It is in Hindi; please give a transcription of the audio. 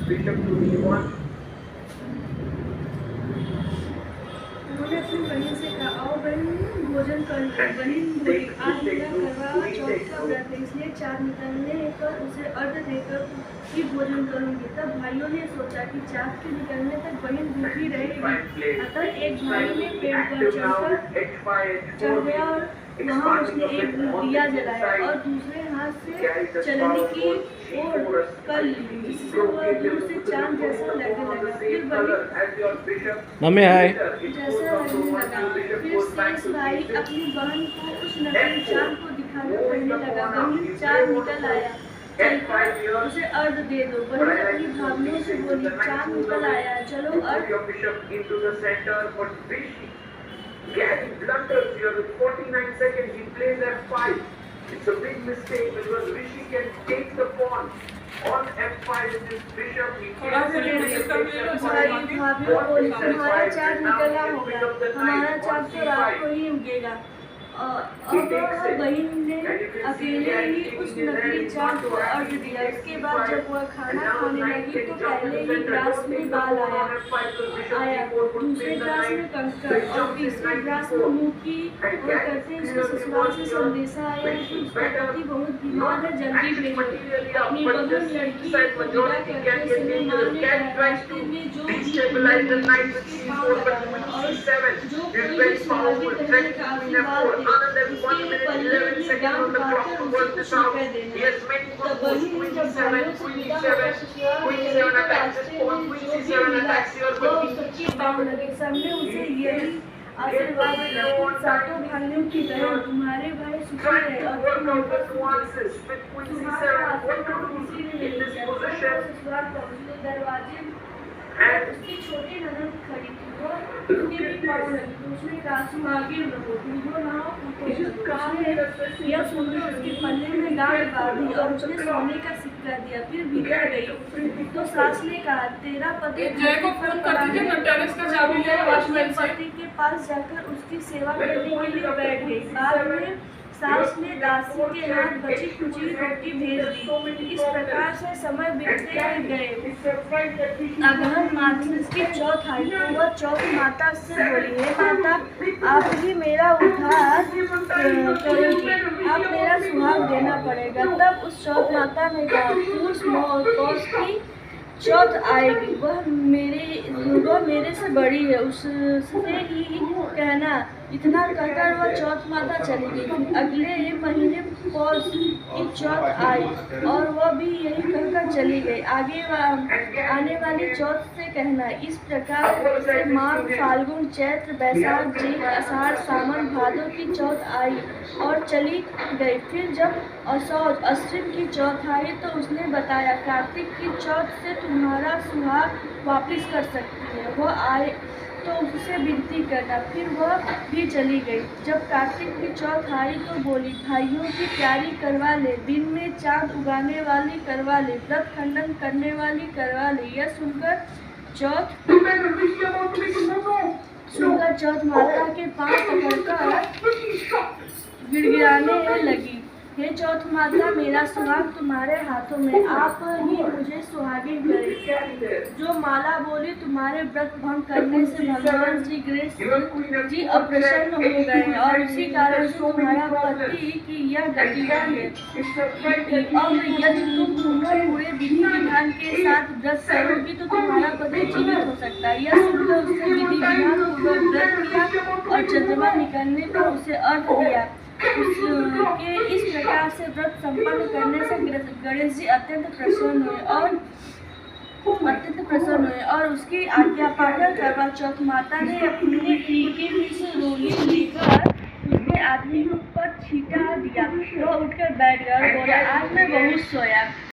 bishop to e1. उन्होंने अपनी बहन से कहा, आओ बहन भोजन कर लो। बहन बोली, आज मेरा करवा चौथ का व्रत है, इसलिए चाँद निकलने पर उसे अर्घ्य देकर ही भोजन करूंगी। तब भाइयों ने सोचा कि चाँद के निकलने तक बहन भूखी रहेगी। अतः एक भाई ने पेड़ पर चढ़ गया और वहाँ उसने एक दिया जलाया और दूसरे हाथ से चलनी की ओर कर ली, जिससे वह दूर से चाँद जैसा लगने लगा। फिर बलि मम्मी हाय। जैसा लगने लगा। फिर शेष भाई अपनी बहन को उस नकली चाँद को दिखाकर कहने लगा, बहन चाँद निकल आया, चलकर उसे अर्घ दे दो। बहन अपनी भाभीयों से बोली, चाँद निकल आया, चलो अर्घ। Gary blunders here with 49 seconds. He plays f5. It's a big mistake because Rishi can take the pawn on f5 with his bishop. He भाभीयों बोली, तुम्हारा चाँद निकला होगा, हमारा चाँद तो रात को ही उगेगा। अब बहन ने अकेले ही उस नकली चाँद को अर्घ दिया। उसके बाद जब वह खाना खाने लगी तो पहले ही ग्लास में बाल आया, दूसरे ग्लास में कंकड़ और तीसरे ग्लास में मुँह की और करते उसके ससुराल से संदेशा आया कि उसका पति बहुत बीमार है, जल्दी भेजो। अपनी बहन लड़की को विदा करते समय माँ ने रास्ते में जो कोई सुहागी कहने का आशीर्वाद दे, उसके पल्ले में गांठ बांधकर उसे कुछ न कह देना। तब बहन ने जब भाइयों से विदा होकर ससुराल गई तो रास्ते में जो भी मिला वह सच्ची पाने लगे। सबने उसे यही आशीर्वाद दिया, तुम सातों भाइयों की बहन, तुम्हारे भाई सुखी रहे और तुम्हारा आशीर्वाद किसी ने नहीं किया। ससुराल पहुंचे, दरवाजे उसकी छोटी ननद खड़ी थी, वो उसके भी पाँव लगी तो उसने कहा, तुम आगे बढ़ो, तुमको ना उसने यह सुनकर उसके पल्ले में गांठ बांधी और उसने सोने का सिक्का दिया, फिर भीतर गई तो सास ने कहा, तेरा पति पति के पास जाकर उसकी सेवा करने के लिए बैठ गई। बाद में सास ने दासी के हाथ बची खुची रोटी भेज दी। इस प्रकार से समय बीतते गए। अगहन मास की चौथ आई तो वह चौथ माता से बोली, हे माता, आप ही मेरा उद्धार करेंगी, आप मेरा सुहाग देना पड़ेगा। तब उस चौथ माता ने कहा, पुरुष पौष की चौथ आएगी, वह मेरे से बड़ी है, उससे ही कहना। इतना कहकर वह चौथ माता चली गई। फिर अगले ही महीने पौष की चौथ आई और वह भी यही कहकर चली गई। आगे आने वाली चौथ से कहना। इस प्रकार से माघ, फाल्गुन, चैत्र, बैसाख, जेठ, आषाढ़, सावन, भादो की चौथ आई और चली गई। फिर जब असौज अश्विन की चौथ आई तो उसने बताया, कार्तिक की चौथ से तुम्हारा सुहाग वापिस कर सकती है, वह आए तो उससे विनती करना। फिर वह भी चली गई। जब कार्तिक की चौथ आई तो बोली, भाइयों की प्यारी करवा ले, दिन में चाँद उगाने वाली करवा ले, व्रत खंडन करने वाली करवा ले। यह सुनकर चौथ माता के पाँव पकड़कर गिड़गिड़ाने लगी, हे चौथ माता, मेरा सुहाग तुम्हारे हाथों में, आप ही मुझे सुहागिन करें। जो माला बोली, तुम्हारे व्रत भंग करने से भगवान श्री गणेश जी अप्रसन्न हो गए और उसी कारण से तुम्हारा पति की यह गतिया है। अब यदि तुम पूरे विधि विधान के साथ व्रत करोगी तो तुम्हारा पति जीवित हो सकता है। यह सुनकर उसने विधि विधान पूर्वक व्रत किया और चंद्रमा निकलने पर उसे अर्घ दिया। उसके इस प्रकार से व्रत संपन्न करने से गणेश जी अत्यंत प्रसन्न हुए और उसकी आज्ञा पाकर करवा चौथ माता ने अपने से रोली लेकर उसके आदमी पर छींटा दिया। वह उठकर बैठ गया और बोला, आज मैं बहुत सोया।